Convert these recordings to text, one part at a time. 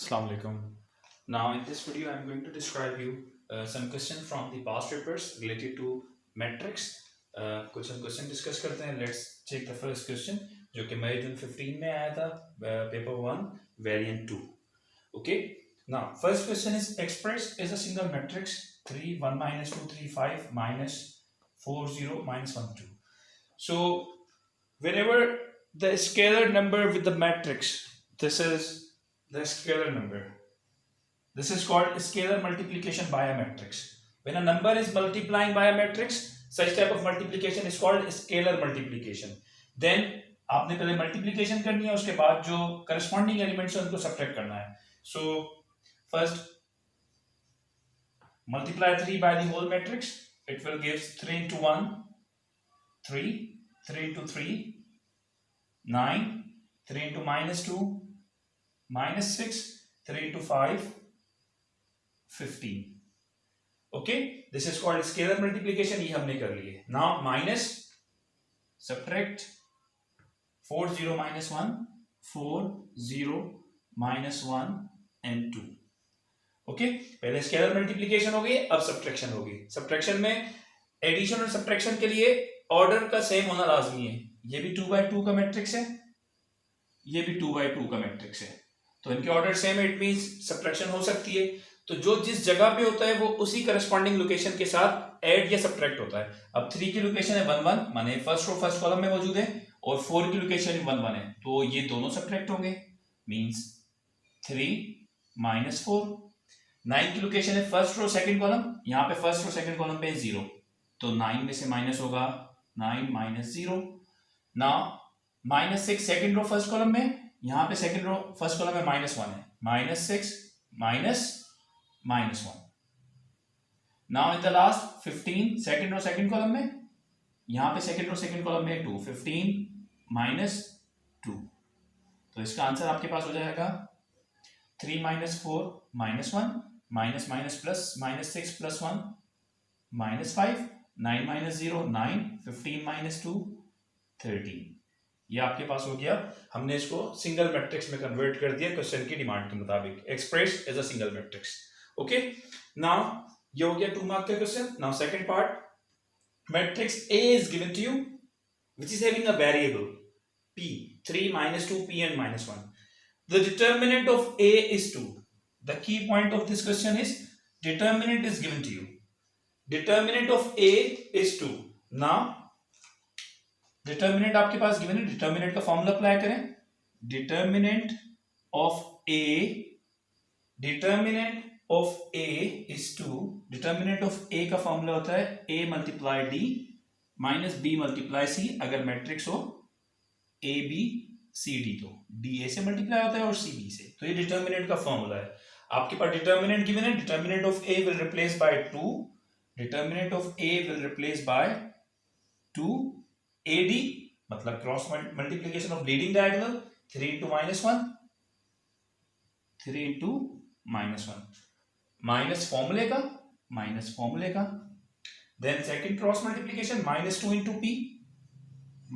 Assalamu alaikum. Now, in this video, I'm going to describe you some question from the past papers related to metrics. कुछ हम question discuss करते हैं. Let's check the first question जो कि मई जून 15 में आया था, paper 1 variant 2. Okay. Now, first question is expressed as a single matrix 3 1 minus 2 3 5 minus 4 0 minus 1 2. So, whenever the scalar number with the matrix, this is the scalar number. This is called scalar multiplication by a matrix. When a number is multiplying by a matrix, such type of multiplication is called scalar multiplication. Then आपने पहले multiplication करनी है, उसके बाद जो corresponding elements हैं उनको subtract करना है. So first multiply 3 by the whole matrix. It will give 3 into 1 3, 3 into 3 9, 3 into minus 2 minus 6, 3 into 5 15. Okay, this is called scalar multiplication. ये हमने कर लिए. Now minus, subtract 4 0 minus 1 4 0 minus 1 and 2. Okay, पहले scalar multiplication हो गई, अब subtraction होगी. Subtraction में addition और subtraction के लिए order का same होना लाजमी है. ये भी 2 by 2 का मैट्रिक्स है, ये भी 2 by 2 का मैट्रिक्स है, तो इनके ऑर्डर सेम है. इट मींस सब्ट्रैक्शन हो सकती है. तो जो जिस जगह पे होता है वो उसी करस्पॉन्डिंग लोकेशन के साथ ऐड या सब्ट्रैक्ट होता है. अब 3 की लोकेशन है 1 1, माने फर्स्ट रो फर्स्ट कॉलम में मौजूद है, और 4 की लोकेशन 1 1 है, तो ये दोनों सब्ट्रैक्ट होंगे. Means 3 minus 4. 9 की लोकेशन है फर्स्ट रो सेकंड कॉलम, यहाँ पे फर्स्ट रो सेकंड कॉलम पे 0, तो 9 में से माइनस होगा 9 minus 0. Now -6 second row first column में, यहाँ पे सेकंड रो फर्स्ट कॉलम में -1 है, -6 -1. Now in the last 15 second row second column में, यहाँ पे सेकंड रो सेकंड कॉलम में 2, 15 -2. तो इसका आंसर आपके पास हो जाएगा 3 - 4 -1 -, प्लस -6 + 1 -5, 9 - 0 9, 15 - 2 13. ये आपके पास हो गया. हमने इसको सिंगल मैट्रिक्स में कन्वर्ट कर दिया क्वेश्चन की डिमांड के मुताबिक, express as a single matrix. Okay, now ये हो गया 2 मार्क का question. Now second part, matrix A is given to you which is having a variable p 3 - 2 p and -1. The determinant of A is 2. The key point of this question is determinant is given to you. Determinant of A is 2. Now determinant आपके पास given है, determinant का formula apply करें. Determinant of A is 2. Determinant of A का formula होता है a multiply d minus b multiply c. अगर matrix हो a b c d तो d a से मल्टीप्लाई होता है और c b से. तो ये डिटर्मिनेंट का फॉर्मूला है. आपके पास डिटर्मिनेंट गिवन है. Determinant of a will replace by 2. Determinant of a will replace by 2 AD, मतलब cross multiplication of leading diagonal. 3 into -1 3 into -1 minus फॉर्मूले का. Then second cross multiplication -2 into p,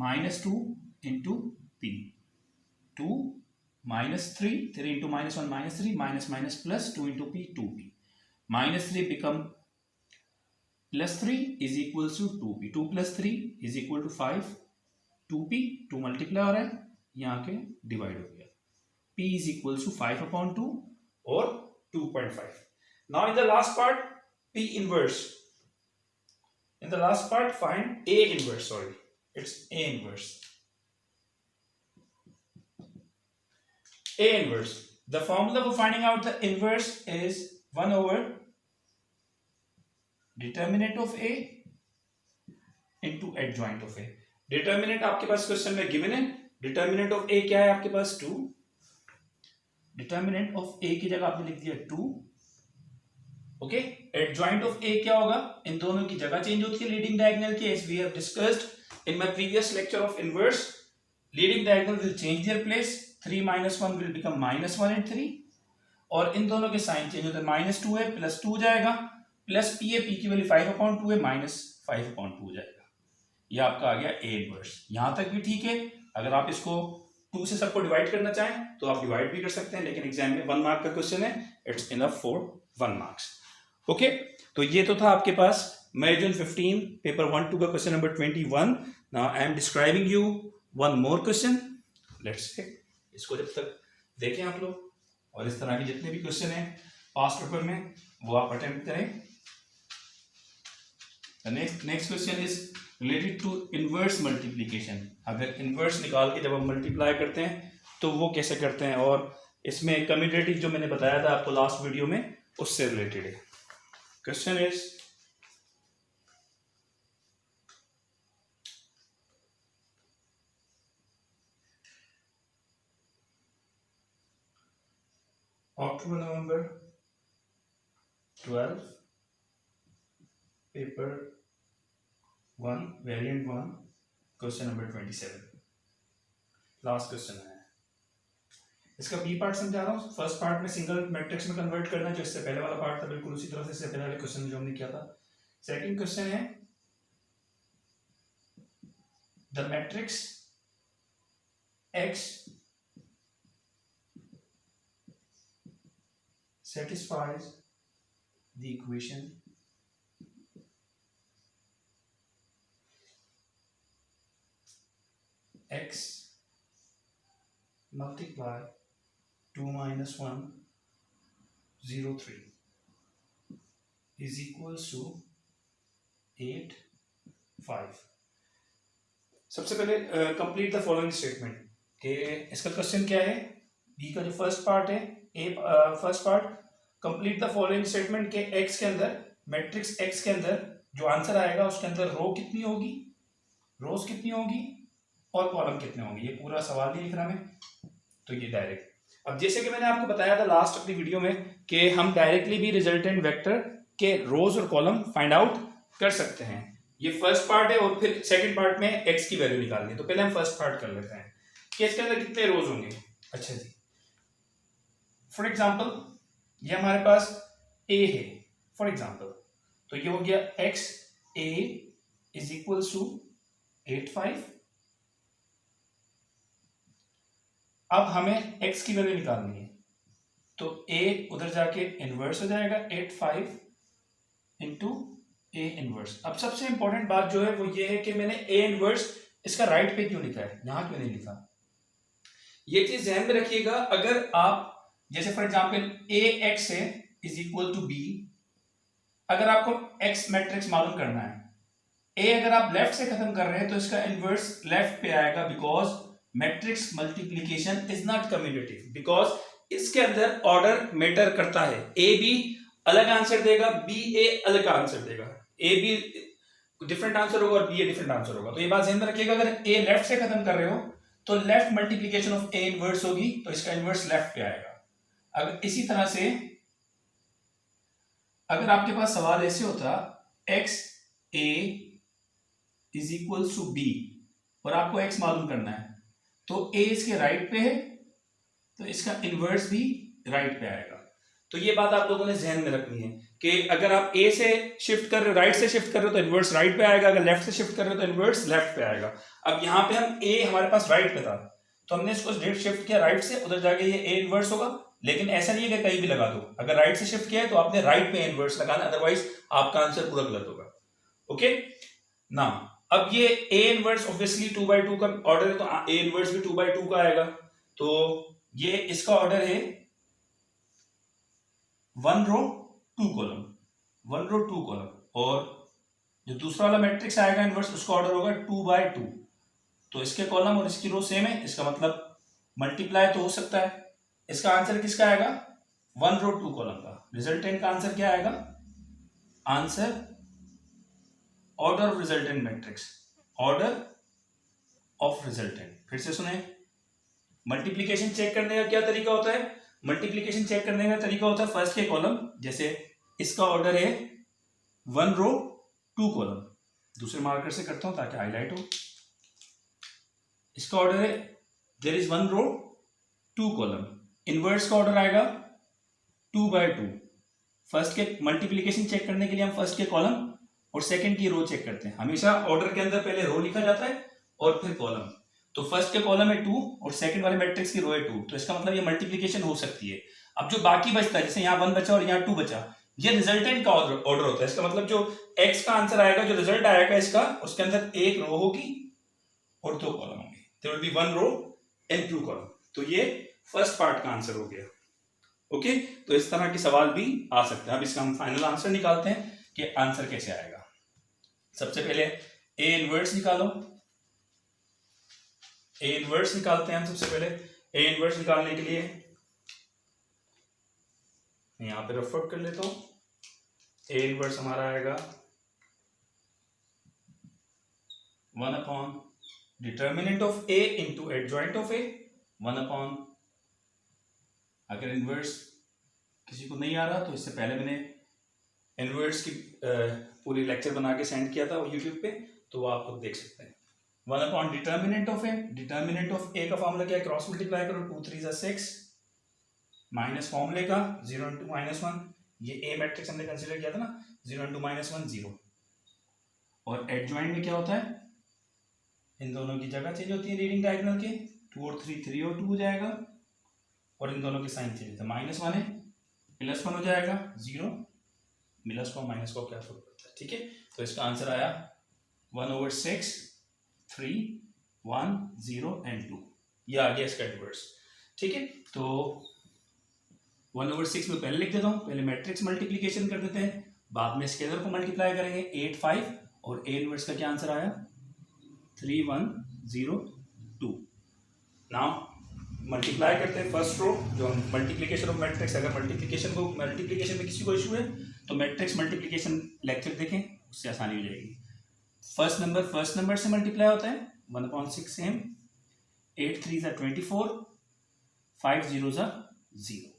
-2 into p, 2 -3, 3 into -1 -3, minus plus 2 into p, 2p. -3 become +3 is equals to 2p. 2 + 3 is equal to 5. 2p 2 multiply हो रहा है, यहाँ के divide हो गया. p is equals to 5/2 और 2.5. Now in the last part, p inverse. In the last part, find a inverse. Sorry, it's a inverse. A inverse. The formula for finding out the inverse is 1 over determinant of A into adjoint of A. Determinant आपके पास question में given है. Determinant of ए क्या है आपके पास 2. Determinant of ए की जगह आपने लिख दिया 2. ओके, एडजॉइंट ऑफ ए क्या होगा, इन दोनों की जगह चेंज होती है लीडिंग डायगोनल की. As we have discussed in my previous lecture of inverse, leading diagonal will change their place. 3 - 1 will become -1 and 3, और इन दोनों के साइन चेंज होते हैं. -2 है +2 हो जाएगा, प्लस p है, p की वैल्यू 5/2 है, -5/2 हो जाएगा. ये आपका आ गया a इनवर्स. यहां तक भी ठीक है. अगर आप इसको 2 से सबको डिवाइड करना चाहें तो आप डिवाइड भी कर सकते हैं, लेकिन एग्जाम में 1 मार्क का क्वेश्चन है, it's enough for 1 marks. Okay, तो ये तो था आपके पास मई जून 15 पेपर 1-2 का question number 21। Now I am describing you one more question, let's see. इसको जब तक देखें आप लोग, और इस तरह के जितने भी क्वेश्चन हैं पास्ट पेपर में वो आप अटेम्प्ट करें। Next question is related to inverse multiplication. अगर इनवर्स निकाल के जब हम मल्टीप्लाई करते हैं तो वो कैसे करते हैं, और इसमें कम्यूटेटिव जो मैंने बताया था आपको लास्ट वीडियो में उससे रिलेटेड है। Question is October November 12 paper 1 variant 1 question number 27 last question है। इसका बी पार्ट समझा रहा हूँ। फर्स्ट पार्ट में सिंगल मैट्रिक्स में कन्वर्ट करना, जो इससे पहले वाला पार्ट था बिल्कुल उसी तरह से इससे पहले वाले क्वेश्चन जो हमने किया था। सेकंड क्वेश्चन है the matrix X satisfies the equation X multiply 2 minus 1 0 3 is equals to 8 5। सबसे पहले कंप्लीट द फॉलोइंग स्टेटमेंट कि इसका क्वेश्चन क्या है। बी का जो फर्स्ट पार्ट है, first part complete the following statement के एक्स के अंदर, मैट्रिक्स एक्स के अंदर जो आंसर आएगा उसके अंदर रो कितनी होगी, रोज कितनी होगी और कॉलम कितने होंगे। ये पूरा सवाल नहीं लिख रहा मैं, तो ये डायरेक्ट। अब जैसे कि मैंने आपको बताया था लास्ट अपनी वीडियो में कि हम डायरेक्टली भी रिजल्टेंट वेक्टर के रोज और कॉलम फाइंड आउट कर सकते हैं। ये फर्स्ट पार्ट है और फिर सेकंड पार्ट में एक्स की वैल्यू निकालनी है। तो पहले हम फर्स्ट पार्ट कर लेते हैं कि इसके अंदर कितने रोज होंगे। अच्छा जी, फॉर एग्जाम्पल ये हमारे पास ए है फॉर एग्जाम्पल, तो ये हो गया X A is equal to 8 5। अब हमें x की वैल्यू निकालनी है, तो a उधर जाके इनवर्स हो जाएगा 8 5 इंटू ए इनवर्स। अब सबसे इंपॉर्टेंट बात जो है वो ये है कि मैंने a इनवर्स इसका राइट पे क्यों लिखा है, यहां क्यों नहीं लिखा। ये चीज ध्यान में रखिएगा। अगर आप जैसे फॉर एग्जाम्पल ए एक्स है इज इक्वल टू बी, अगर आपको x मैट्रिक्स मालूम करना है, a अगर आप लेफ्ट से खत्म कर रहे हैं तो इसका इनवर्स लेफ्ट पे आएगा, because matrix multiplication is not commutative, because इसके अंदर ऑर्डर मैटर करता है। ए बी अलग आंसर देगा, बी ए अलग आंसर देगा, ए बी डिफरेंट आंसर होगा और बी ए डिफरेंट आंसर होगा। तो ये बात ध्यान में रखिएगा, अगर ए लेफ्ट से खत्म कर रहे हो तो left multiplication of A inverse होगी, तो इसका इनवर्स लेफ्ट पे आएगा। अगर इसी तरह से अगर आपके पास सवाल ऐसे होता X A is equal to B और आपको एक्स मालूम करना है, तो ए इसके राइट पे है तो इसका इनवर्स भी राइट पे आएगा। तो ये बात आप लोगों ने ध्यान में रखनी है कि अगर आप ए से शिफ्ट कर रहे हो, राइट से शिफ्ट कर रहे हो तो इनवर्स राइट पे आएगा, अगर लेफ्ट से शिफ्ट कर रहे हो तो इनवर्स लेफ्ट पे आएगा। अब यहाँ पे हम ए हमारे पास राइट पे था तो हमने इसको शिफ्ट किया राइट से, उधर जाके ये ए इनवर्स होगा। लेकिन ऐसा नहीं है कि कहीं भी लगा दो, अगर राइट से शिफ्ट किया है तो आपने राइट पे इनवर्स लगाना, अदरवाइज आपका आंसर पूरा गलत होगा। ओके ना, अब ये ए इनवर्स ऑब्वियसली 2/2 का ऑर्डर है, तो ए इनवर्स भी 2/2 का आएगा। तो ये इसका ऑर्डर है 1 रो 2 कॉलम, 1 रो 2 कॉलम, और जो दूसरा वाला मैट्रिक्स आएगा इनवर्स उसका ऑर्डर होगा 2/2। तो इसके कॉलम और इसकी रो सेम है, इसका मतलब मल्टीप्लाई तो हो सकता है। इसका आंसर किसका आएगा, 1 रो 2 कॉलम का। रिजल्टेंट का आंसर क्या आएगा, answer order of resultant matrix, order of resultant. फिर से सुने, मल्टीप्लिकेशन चेक करने का क्या तरीका होता है, मल्टीप्लिकेशन चेक करने का तरीका होता है फर्स्ट के कॉलम, जैसे इसका ऑर्डर है 1 रो 2 कॉलम, दूसरे मार्कर से करता हूं ताकि हाईलाइट हो। इसका ऑर्डर है there is 1 row 2 column, inverse का ऑर्डर आएगा 2/2। फर्स्ट के मल्टीप्लिकेशन चेक करने के लिए हम फर्स्ट के कॉलम और सेकंड की रो चेक करते हैं। हमेशा ऑर्डर के अंदर पहले रो लिखा जाता है और फिर कॉलम। तो फर्स्ट के कॉलम में 2 और सेकंड वाले मैट्रिक्स की रो है 2, तो इसका मतलब ये मल्टीप्लिकेशन हो सकती है। अब जो बाकी बचता है, जैसे यहाँ 1 बचा और यहाँ 2 बचा, ये रिजल्टेंट का ऑर्डर होता है। इसका मतलब जो x का आंसर आएगा, जो रिजल्ट आएगा इसका, उसके अंदर एक रो होगी और 2 कॉलम होंगे। There will be 1 row and 2 column. तो ये फर्स्ट पार्ट का आंसर हो गया। ओके, तो इस तरह के सवाल भी आ सकते हैं। अब इसका हम फाइनल आंसर निकालते हैं कि आंसर कैसे आएगा। सबसे पहले ए इनवर्स निकालो। ए इनवर्स निकालते हैं हम सबसे पहले। ए इनवर्स निकालने के लिए यहां पे रेफर कर लेता हूं। ए इनवर्स हमारा आएगा 1 upon determinant of A into adjoint of A, 1 upon, अगर इनवर्स किसी को नहीं आ रहा तो इससे पहले मैंने इनवर्स की पूरी लेक्चर बना के सेंड किया था यूट्यूब पे, तो वो आप खुद देख सकते हैं। 1 upon determinant of A. Determinant of A का फॉर्मूला क्या है? क्रॉस मल्टीप्लाई करो, 2 3 = 6 माइनस फॉर्मूले का 0 इंटू -1। ये ए मैट्रिक्स हमने कंसीडर किया था ना, 0 इंटू -1 0। और एडजॉइंट में क्या होता है? इन दोनों की जगह चेंज होती है रीडिंग डायगोनल के, 2 और 3 3 और 2 हो जाएगा, और इन दोनों के साइन चेंज होता है। -1 है, +1 हो जाएगा, 0, मिलस को माइनस को क्या फर्क पड़ता है? ठीक है, तो इसका आंसर आया 1/6 3 1 0 एंड 2। ये आ गया इसका इनवर्स। ठीक है, तो 1/6 में पहले लिख देता हूँ। पहले मैट्रिक्स मल्टीप्लीकेशन कर देते हैं, बाद में स्केलर को मल्टीप्लाई करेंगे। 8 5 और ए इनवर्स का क्या आंसर आया? 3 1 0 2। नाउ मल्टीप्लाई करते हैं फर्स्ट रो, जो मल्टीप्लिकेशन ऑफ मैट्रिक्स। अगर मल्टीप्लिकेशन में किसी को इशू है तो मैट्रिक्स मल्टीप्लिकेशन लेक्चर देखें, उससे आसानी हो जाएगी। फर्स्ट नंबर से मल्टीप्लाई होता है, 1/6 सेम, 8 3 = 24, 5 0 = 0।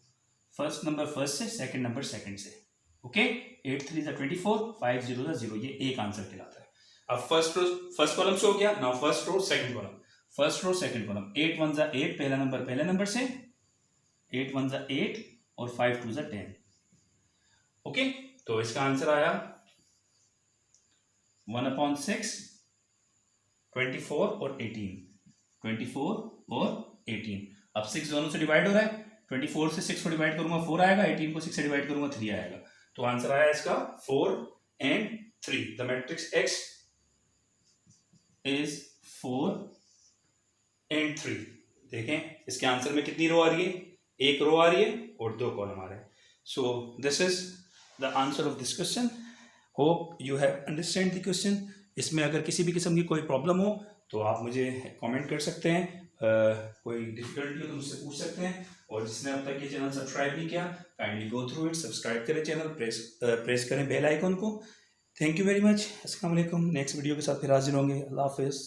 फर्स्ट नंबर फर्स्ट से, सेकंड नंबर सेकंड से। ओके, 8 3 = 24, 5 0 = 0। ये एक आंसर कहलाता है। अब फर्स्ट कॉलम से हो गया। Now first row second column, first row second column. 8 1 = 8, पहला नंबर से, 8 1 = 8 और 5 2 = 10। ओके, तो इसका आंसर आया 1/6 24 और 18, 24 और 18। अब 6 दोनों से डिवाइड हो रहा है, 24 से 6 को डिवाइड करूंगा 4 आएगा, 18 को 6 से डिवाइड करूंगा 3 आएगा। तो आंसर आया इसका 4 and 3। The matrix X is 4 and 3। देखें इसके आंसर में कितनी रो आ रही है? एक रो आ रही है और 2 कॉलम आ रहे हैं। So this is the answer of this question. Hope you have understand the question. इसमें अगर किसी भी किस्म की कोई प्रॉब्लम हो तो आप मुझे कमेंट कर सकते हैं, कोई डिफिकल्टी हो तो मुझसे पूछ सकते हैं। और जिसने अब तक ये चैनल सब्सक्राइब नहीं किया, kindly go through it, subscribe करें चैनल, प्रेस करें बेल आइकन को। Thank you very much. अस्सलाम वालेकुम। नेक्स्ट वीडियो के साथ फिर हाजिर होंगे। अल्लाह हाफिज़।